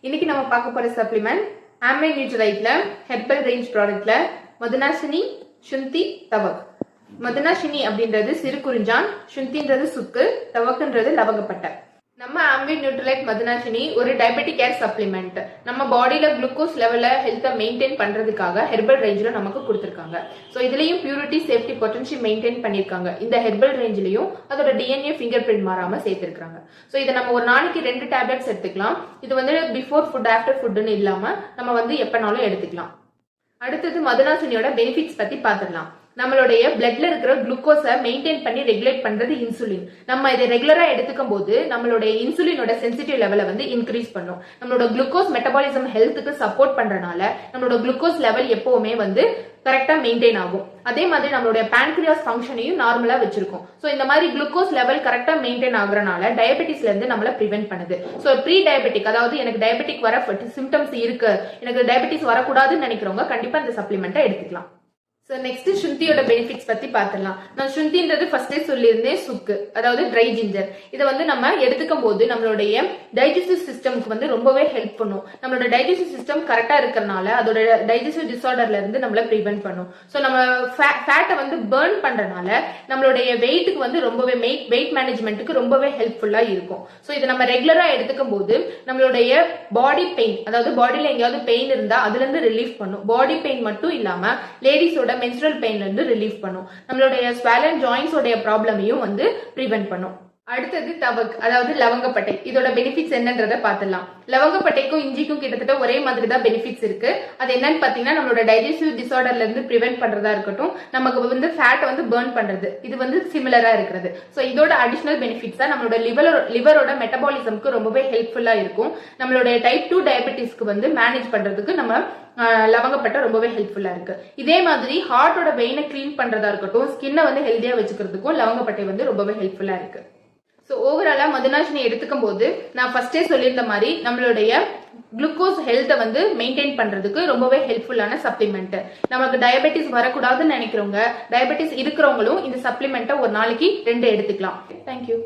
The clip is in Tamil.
இன்னைக்கு நம்ம பார்க்க போற சப்ளிமெண்ட் ஆம்வே நியூட்ரலைட்ல ஹெர்பல் ரேஞ்ச் ப்ராடக்ட்ல மதுனாசினி, சுந்தி, தவக். மதுனாசினி அப்படின்றது சிறு குறிஞ்சான், சுந்தின்றது சுக்கு, தவக்குன்றது லவங்கப்பட்டை. நம்ம ஆம்வே நியூட்ரலைட் மதுனாசினி ஒரு டயபெட்டிக் கேர் சப்ளிமெண்ட். நம்ம பாடியில குளுக்கோஸ் லெவல ஹெல்த்தை மெயின்டைன் பண்றதுக்காக ஹெர்பல் ரேஞ்சில் நமக்கு கொடுத்துருக்காங்க. ஸோ இதுலயும் பியூரிட்டி, சேஃப்டி, பொட்டன்சி மெயின்டைன் பண்ணிருக்காங்க. இந்த ஹெர்பல் ரேஞ்சிலையும் அதோட டிஎன்ஏ ஃபிங்கர் பிரிண்ட் மாறாம சேர்த்திருக்காங்க. ஸோ இதை நம்ம ஒரு நாளைக்கு 2 டேப்லெட்ஸ் எடுத்துக்கலாம். இது வந்து பிஃபோர் ஃபுட் ஆஃப்டர் ஃபுட்னு இல்லாம நம்ம வந்து எப்பனாலும் எடுத்துக்கலாம். அடுத்தது மதுனாசினியோட பெனிஃபிட்ஸ் பத்தி பார்த்துடலாம். நம்மளுடைய பிளட்ல இருக்கிற குளுக்கோஸை மெயின்டைன் பண்ணி ரெகுலேட் பண்றது இன்சுலின். நம்ம இதை ரெகுலரா எடுத்துக்கும் போது நம்மளுடைய இன்சுலினோட சென்சிட்டிவ் லெவலை வந்து இன்க்ரீஸ் பண்ணும். நம்மளோட குளுக்கோஸ் மெட்டபாலிசம் ஹெல்த்துக்கு சப்போர்ட் பண்றதுனால நம்மளோட குளுக்கோஸ் லெவல் எப்பவுமே வந்து கரெக்டா மெயின்டைன் ஆகும். அதே மாதிரி நம்மளுடைய பான்கிரியாஸ் ஃபங்க்ஷனையும் நார்மலா வச்சிருக்கும். ஸோ இந்த மாதிரி குளுக்கோஸ் லெவல் கரெக்டா மெயின்டைன் ஆகுறதுனால டயபெட்டிஸ்ல இருந்து நம்மள பிரிவென்ட் பண்ணுது. ஸோ ப்ரீ டயபெட்டிக், அதாவது எனக்கு டயபெட்டிக் வர சிம்டம்ஸ் இருக்கு, எனக்கு டயபெட்டிஸ் வரக்கூடாதுன்னு நினைக்கிறவங்க கண்டிப்பா இந்த சப்ளிமெண்ட்டை எடுத்துக்கலாம். ஸோ நெக்ஸ்ட் சுந்தியோட பெனிஃபிட்ஸ் பத்தி பார்த்துடலாம். நான் சுந்தின்றது ஃபர்ஸ்டே சொல்லியிருந்தேன், சுக்கு, அதாவது ட்ரை ஜிஞ்சர். இதை வந்து நம்ம எடுத்துக்கும் போது நம்மளுடைய டைஜஸ்டிவ் சிஸ்டம்க்கு வந்து ரொம்பவே ஹெல்ப் பண்ணும். நம்மளோட டைஜஸ்டிவ் சிஸ்டம் கரெக்டா இருக்கிறனால அதோட டைஜஸ்டிவ் டிசார்டர்ல இருந்து நம்மள ப்ரிவென்ட் பண்ணும். ஸோ நம்ம ஃபேட்டை வந்து பர்ன் பண்றதுனால நம்மளுடைய வெயிட்டுக்கு வந்து ரொம்பவே வெயிட் மேனேஜ்மெண்ட்டுக்கு ரொம்பவே ஹெல்ப்ஃபுல்லா இருக்கும். ஸோ இதை நம்ம ரெகுலரா எடுத்துக்கும் போது நம்மளுடைய பாடி பெயின், அதாவது பாடியில எங்கேயாவது பெயின் இருந்தா அதுல இருந்து ரிலீஃப் பண்ணும். பாடி பெயின் மட்டும் இல்லாம லேடிஸோட menstrual painல இருந்து ரிலீஃப் பண்ணும். நம்மளுடைய swollen joints உடைய ப்ராப்ளமையும் வந்து prevent பண்ணும். அடுத்தது தவக், அதாவது லவங்கப்பட்டை. இதோட பெனிஃபிட்ஸ் என்னன்றத பார்த்துடலாம். லவங்கப்பட்டைக்கும் இஞ்சிக்கும் கிட்டத்தட்ட ஒரே மாதிரி தான் பெனிஃபிட்ஸ் இருக்கு. அது என்னன்னு பாத்தீங்கன்னா நம்மளோட டைஜஸ்டிவ் டிசார்டர்ல இருந்து பிரிவென்ட் பண்றதா இருக்கட்டும், நமக்கு வந்து ஃபேட் வந்து பர்ன் பண்றது, இது வந்து சிமிலரா இருக்கிறது. ஸோ இதோட அடிஷனல் பெனிஃபிட்ஸா நம்மளோட லிவரோட மெட்டபாலிசம்க்கு ரொம்பவே ஹெல்ப்ஃபுல்லா இருக்கும். நம்மளுடைய டைப் 2 டயபெட்டிஸ்க்கு வந்து மேனேஜ் பண்றதுக்கு நம்ம லவங்கப்பட்டை ரொம்பவே ஹெல்ப்ஃபுல்லா இருக்கு. இதே மாதிரி ஹார்ட்டோட வெயினை கிளீன் பண்றதா இருக்கட்டும், ஸ்கின்னை வந்து ஹெல்தியா வச்சுக்கிறதுக்கும் லவங்கப்பட்டை வந்து ரொம்பவே ஹெல்ப்ஃபுல்லா இருக்கு. ஸோ ஓவராலா மதுனாசினி எடுத்துக்கும் போது நான் ஃபர்ஸ்டே சொல்லியிருந்த மாதிரி நம்மளுடைய குளுக்கோஸ் ஹெல்த்தை வந்து மெயின்டைன் பண்றதுக்கு ரொம்பவே ஹெல்ப்ஃபுல்லான சப்ளிமெண்ட். நமக்கு டயபெட்டிஸ் வரக்கூடாதுன்னு நினைக்கிறவங்க, டயபெட்டிஸ் இருக்கிறவங்களும் இந்த சப்ளிமெண்ட்டை ஒரு நாளைக்கு 2 எடுத்துக்கலாம். தேங்க்யூ.